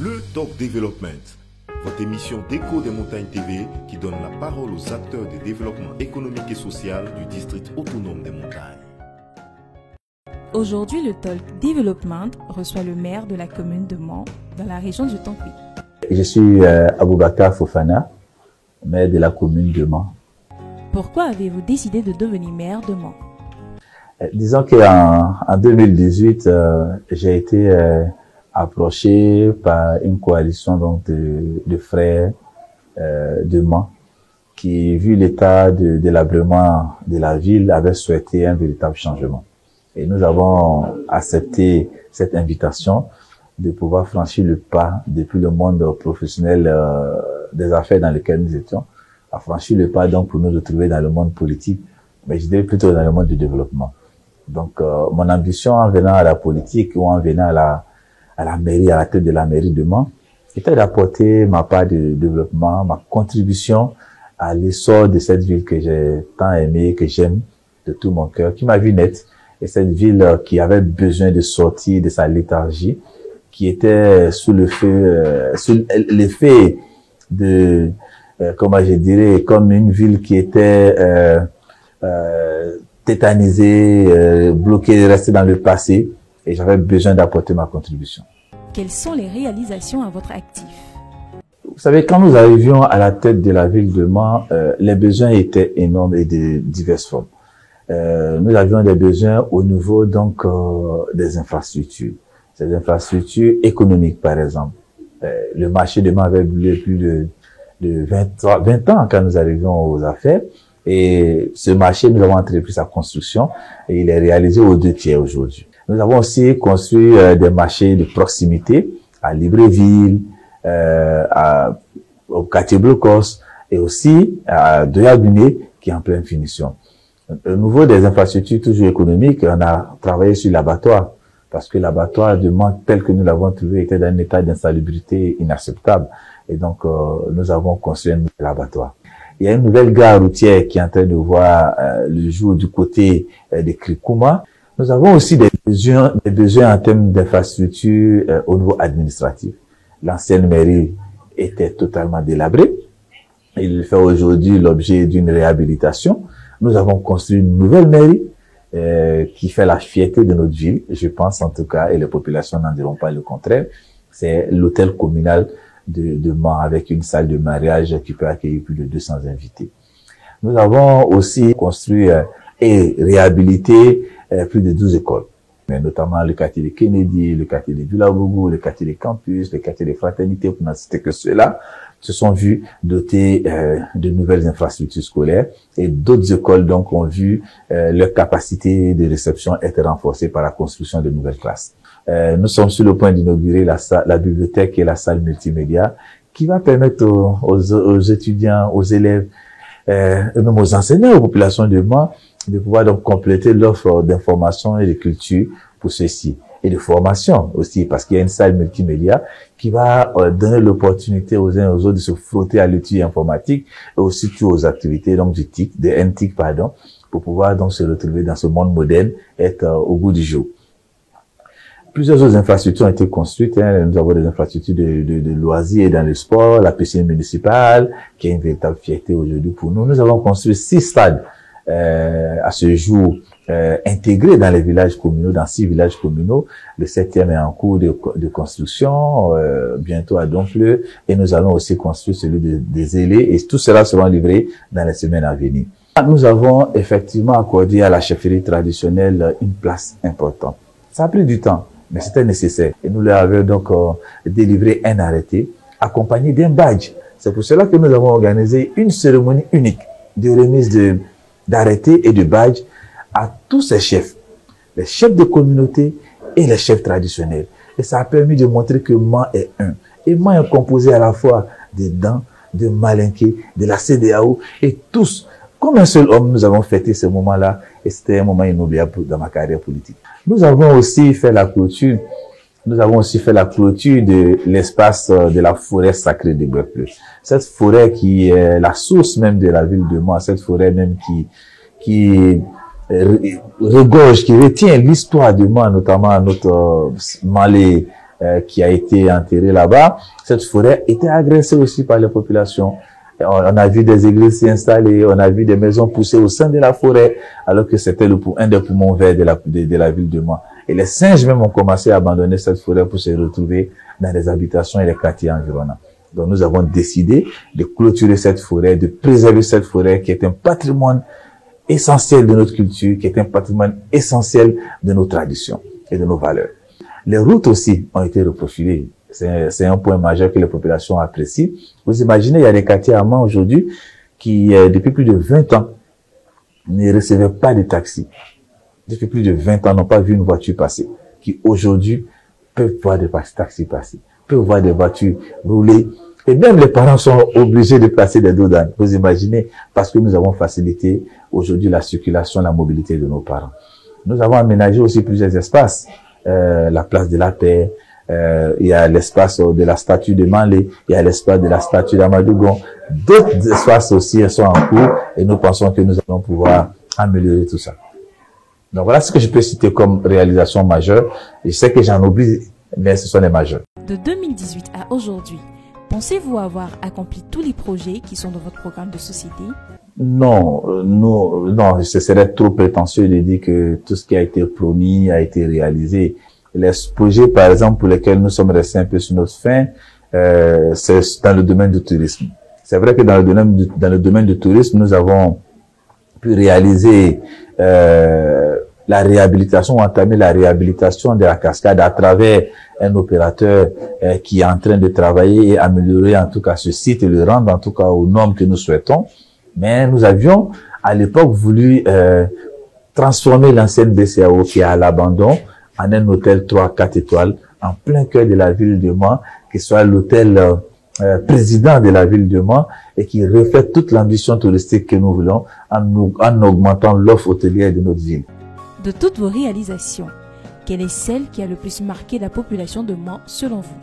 le Talk Development, votre émission d'écho des montagnes TV qui donne la parole aux acteurs du développement économique et social du district autonome des montagnes. Aujourd'hui, le Talk Development reçoit le maire de la commune de Mans, dans la région du Tampoué. Je suis Aboubakar Fofana, maire de la commune de Mans. Pourquoi avez-vous décidé de devenir maire de Mans? Disons qu'en 2018, j'ai été approché par une coalition donc de frères de Mans qui, vu l'état de délabrement de la ville, avaient souhaité un véritable changement. Et nous avons accepté cette invitation de pouvoir franchir le pas depuis le monde professionnel des affaires dans lequel nous étions, à franchir le pas donc pour nous retrouver dans le monde politique, mais je dirais plutôt dans le monde du développement. Donc mon ambition en venant à la politique ou en venant à la mairie, à la tête de la mairie de Mans, était d'apporter ma part de développement, ma contribution à l'essor de cette ville que j'ai tant aimée, que j'aime de tout mon cœur, qui m'a vu naître. Et cette ville qui avait besoin de sortir de sa léthargie, qui était sous le feu, sous l'effet de, comment je dirais, comme une ville qui était tétanisée, bloquée, restée dans le passé, et j'avais besoin d'apporter ma contribution. Quelles sont les réalisations à votre actif? Vous savez, quand nous arrivions à la tête de la ville de Mans, les besoins étaient énormes et de diverses formes. Nous avions des besoins au niveau donc des infrastructures. Ces infrastructures économiques, par exemple. Le marché de Mans avait brûlé plus de 20 ans quand nous arrivions aux affaires. Et ce marché, nous avons entrepris sa construction et il est réalisé aux 2/3 aujourd'hui. Nous avons aussi construit des marchés de proximité à Libreville, au quartier Blocos et aussi à Doyaguné qui est en pleine finition. Au niveau des infrastructures toujours économiques, on a travaillé sur l'abattoir parce que l'abattoir de Mans tel que nous l'avons trouvé était dans un état d'insalubrité inacceptable et donc nous avons construit un nouvel abattoir. Il y a une nouvelle gare routière qui est en train de voir le jour du côté de Krikouma. Nous avons aussi des besoins en termes d'infrastructures au niveau administratif. L'ancienne mairie était totalement délabrée. Il fait aujourd'hui l'objet d'une réhabilitation. Nous avons construit une nouvelle mairie qui fait la fierté de notre ville, je pense en tout cas, et les populations n'en diront pas le contraire. C'est l'hôtel communal de Mans avec une salle de mariage qui peut accueillir plus de 200 invités. Nous avons aussi construit et réhabilité plus de 12 écoles, mais notamment le quartier de Kennedy, le quartier de Dulabougou, le quartier de Campus, le quartier de Fraternité, pour n'en citer que ceux-là, se sont vus dotés de nouvelles infrastructures scolaires et d'autres écoles donc ont vu leur capacité de réception être renforcée par la construction de nouvelles classes. Nous sommes sur le point d'inaugurer la bibliothèque et la salle multimédia qui va permettre aux étudiants, aux élèves, et même aux enseignants, aux populations de Mans de pouvoir donc compléter l'offre d'information et de culture pour ceux-ci. Et de formation aussi, parce qu'il y a une salle multimédia qui va donner l'opportunité aux uns et aux autres de se frotter à l'outil informatique et aussi aux activités donc du TIC, des NTIC pardon, pour pouvoir donc se retrouver dans ce monde moderne, être au goût du jour. Plusieurs autres infrastructures ont été construites. Nous avons des infrastructures de loisirs et dans le sport, la piscine municipale, qui est une véritable fierté aujourd'hui pour nous. Nous avons construit 6 stades à ce jour intégrés dans les villages communaux, dans 6 villages communaux. Le 7e est en cours de construction, bientôt à Donfleur, et nous allons aussi construire celui des Ailés, et tout cela sera livré dans les semaines à venir. Nous avons effectivement accordé à la chefferie traditionnelle une place importante. Ça a pris du temps, mais c'était nécessaire. Et nous leur avions donc délivré un arrêté accompagné d'un badge. C'est pour cela que nous avons organisé une cérémonie unique de remise d'arrêtés et de badges à tous ces chefs, les chefs de communauté et les chefs traditionnels. Et ça a permis de montrer que Mans est un. Et Mans est composé à la fois des Dents, de Malinké, de la CEDEAO, et tous, comme un seul homme, nous avons fêté ce moment-là, et c'était un moment inoubliable dans ma carrière politique. Nous avons aussi fait la clôture de l'espace de la forêt sacrée de Bouépleu. Cette forêt qui est la source même de la ville de Mans, cette forêt même qui regorge, qui retient l'histoire de Mans, notamment notre Malais qui a été enterrée là-bas, cette forêt était agressée aussi par les populations. Et on a vu des églises s'y installer, on a vu des maisons pousser au sein de la forêt, alors que c'était un des poumons verts de la ville de Mans. Et les singes même ont commencé à abandonner cette forêt pour se retrouver dans les habitations et les quartiers environnants. Donc nous avons décidé de clôturer cette forêt, de préserver cette forêt qui est un patrimoine essentiel de notre culture, qui est un patrimoine essentiel de nos traditions et de nos valeurs. Les routes aussi ont été reprofilées. C'est un point majeur que les populations apprécient. Vous imaginez, il y a des quartiers à Mans aujourd'hui qui, depuis plus de 20 ans, ne recevaient pas de taxis. Depuis plus de 20 ans, n'ont pas vu une voiture passer. Qui aujourd'hui peuvent voir des taxis passer, peuvent voir des voitures rouler. Et même les parents sont obligés de placer des dos d'âne. Vous imaginez, parce que nous avons facilité aujourd'hui la circulation, la mobilité de nos parents. Nous avons aménagé aussi plusieurs espaces. La place de la Paix, il y a l'espace de la statue de Manlé, il y a l'espace de la statue d'Amadougon. D'autres espaces aussi sont en cours et nous pensons que nous allons pouvoir améliorer tout ça. Donc voilà ce que je peux citer comme réalisation majeure. Je sais que j'en oublie, mais ce sont les majeures. De 2018 à aujourd'hui, pensez-vous avoir accompli tous les projets qui sont dans votre programme de société? Non, non, ce serait trop prétentieux de dire que tout ce qui a été promis a été réalisé. Les projets, par exemple, pour lesquels nous sommes restés un peu sur notre faim, c'est dans le domaine du tourisme. C'est vrai que dans le domaine du tourisme, nous avons pu réaliser la réhabilitation, entamer la réhabilitation de la cascade à travers un opérateur qui est en train de travailler et améliorer en tout cas ce site et le rendre en tout cas aux normes que nous souhaitons. Mais nous avions à l'époque voulu transformer l'ancienne BCAO qui est à l'abandon en un hôtel 3-4 étoiles en plein cœur de la ville de Mans, qui soit l'hôtel président de la ville de Mans et qui reflète toute l'ambition touristique que nous voulons en augmentant l'offre hôtelière de notre ville. De toutes vos réalisations, quelle est celle qui a le plus marqué la population de Mans selon vous?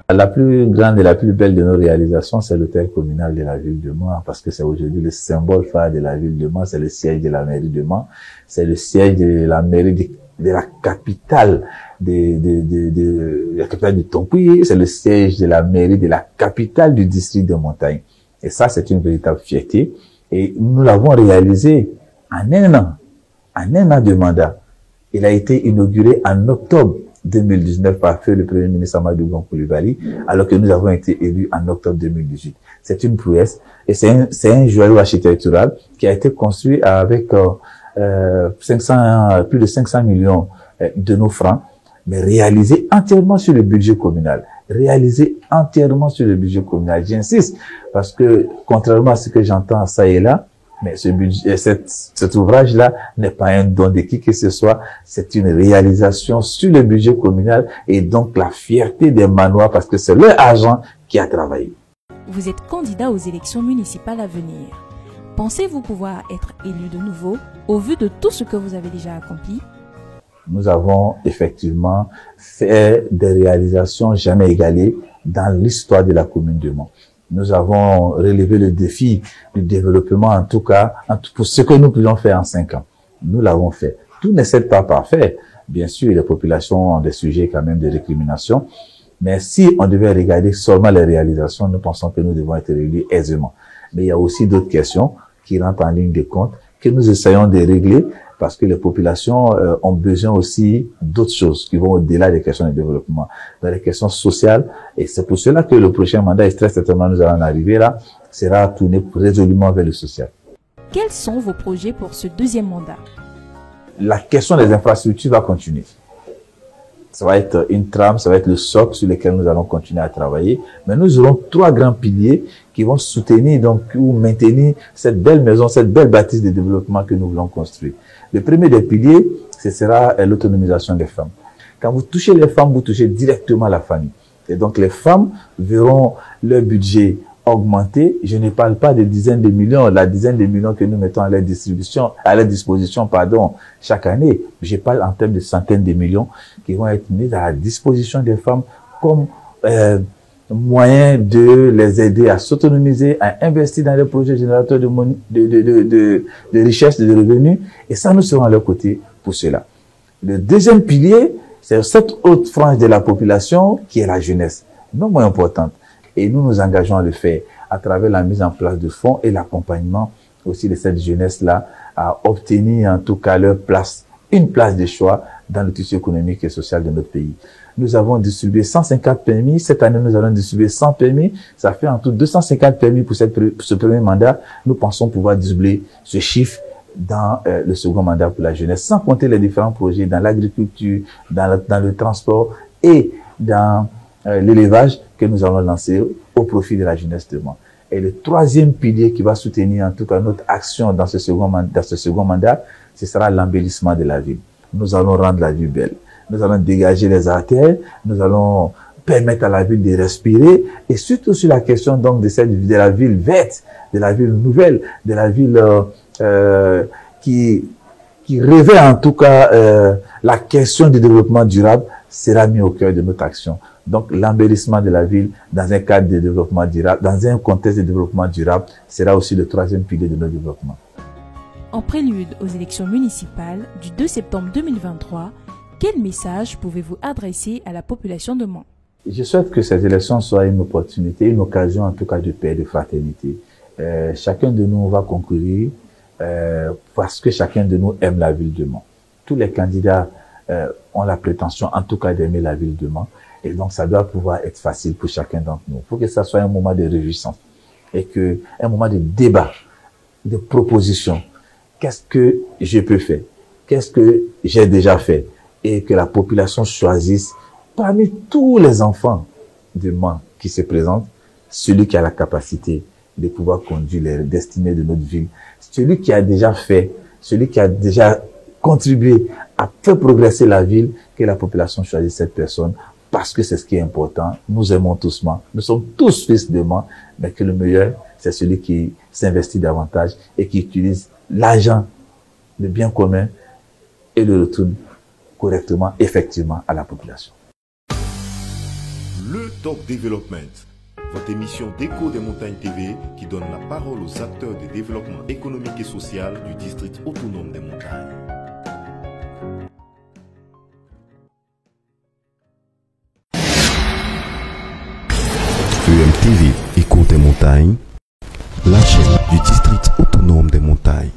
La plus grande et la plus belle de nos réalisations, c'est l'hôtel communal de la ville de Mans, parce que c'est aujourd'hui le symbole phare de la ville de Mans, c'est le siège de la mairie de Mans, c'est le siège de la mairie de la capitale la capitale du Tonkuyi, c'est le siège de la mairie de la capitale du district de Montagne. Et ça, c'est une véritable fierté. Et nous l'avons réalisé en un an de mandat. Il a été inauguré en octobre 2019 par feu le Premier ministre Amadou Coulibaly, alors que nous avons été élus en octobre 2018. C'est une prouesse et c'est un joyau architectural qui a été construit avec plus de 500 millions de nos francs, mais réalisé entièrement sur le budget communal. J'insiste, parce que contrairement à ce que j'entends ça et là, mais cet ouvrage-là n'est pas un don de qui que ce soit, c'est une réalisation sur le budget communal et donc la fierté des Manois parce que c'est leur argent qui a travaillé. Vous êtes candidat aux élections municipales à venir. Pensez-vous pouvoir être élu de nouveau au vu de tout ce que vous avez déjà accompli? Nous avons effectivement fait des réalisations jamais égalées dans l'histoire de la commune de Mans. Nous avons relevé le défi du développement, en tout cas, pour ce que nous pouvions faire en 5 ans. Nous l'avons fait. Tout n'est certes pas parfait. Bien sûr, les populations ont des sujets quand même de récrimination. Mais si on devait regarder seulement les réalisations, nous pensons que nous devons être réglés aisément. Mais il y a aussi d'autres questions qui rentrent en ligne de compte que nous essayons de régler parce que les populations ont besoin aussi d'autres choses qui vont au-delà des questions de développement, dans les questions sociales. Et c'est pour cela que le prochain mandat, et très certainement nous allons arriver là, sera tourné résolument vers le social. Quels sont vos projets pour ce deuxième mandat? La question des infrastructures va continuer. Ça va être une trame, ça va être le socle sur lequel nous allons continuer à travailler. Mais nous aurons 3 grands piliers qui vont soutenir donc ou maintenir cette belle maison, cette belle bâtisse de développement que nous voulons construire. Le premier des piliers, ce sera l'autonomisation des femmes. Quand vous touchez les femmes, vous touchez directement la famille. Et donc les femmes verront leur budget augmenter. Je ne parle pas de dizaines de millions, la dizaine de millions que nous mettons à leur disposition, chaque année. Je parle en termes de centaines de millions qui vont être mis à la disposition des femmes comme moyen de les aider à s'autonomiser, à investir dans les projets générateurs de richesse, de revenus. Et ça, nous serons à leur côté pour cela. Le deuxième pilier, c'est cette autre frange de la population qui est la jeunesse, non moins importante. Et nous nous engageons à le faire à travers la mise en place de fonds et l'accompagnement aussi de cette jeunesse-là à obtenir en tout cas leur place, une place de choix dans le tissu économique et social de notre pays. Nous avons distribué 150 permis. Cette année, nous allons distribuer 100 permis. Ça fait en tout 250 permis pour ce premier mandat. Nous pensons pouvoir doubler ce chiffre dans le second mandat pour la jeunesse, sans compter les différents projets dans l'agriculture, dans le transport et dans l'élevage que nous allons lancer au profit de la jeunesse de Mans. Et le troisième pilier qui va soutenir en tout cas notre action dans ce second mandat, ce sera l'embellissement de la ville. Nous allons rendre la ville belle. Nous allons dégager les artères. Nous allons permettre à la ville de respirer. Et surtout sur la question donc de la ville verte, de la ville nouvelle, de la ville qui revêt en tout cas la question du développement durable sera mis au cœur de notre action. Donc l'embellissement de la ville dans un cadre de développement durable, dans un contexte de développement durable, sera aussi le troisième pilier de notre développement. En prélude aux élections municipales du 2 septembre 2023, quel message pouvez-vous adresser à la population de Mans? Je souhaite que ces élections soient une opportunité, une occasion en tout cas de paix, de fraternité. Chacun de nous va concourir parce que chacun de nous aime la ville de Mans. Tous les candidats ont la prétention en tout cas d'aimer la ville de Mans. Et donc, ça doit pouvoir être facile pour chacun d'entre nous. Il faut que ça soit un moment de réjouissance et un moment de débat, de proposition. Qu'est-ce que je peux faire? Qu'est-ce que j'ai déjà fait? Et que la population choisisse parmi tous les enfants de Mans qui se présentent, celui qui a la capacité de pouvoir conduire les destinées de notre ville, celui qui a déjà fait, celui qui a déjà contribué à faire progresser la ville, que la population choisisse cette personne. Parce que c'est ce qui est important. Nous aimons tous Mans. Nous sommes tous fils de Mans. Mais que le meilleur, c'est celui qui s'investit davantage et qui utilise l'argent, le bien commun et le retourne correctement, effectivement, à la population. Le Top Development, votre émission d'Écho des Montagnes TV qui donne la parole aux acteurs du développement économique et social du district autonome des montagnes. EMTV, Écho des montagnes, la chaîne du district autonome des montagnes.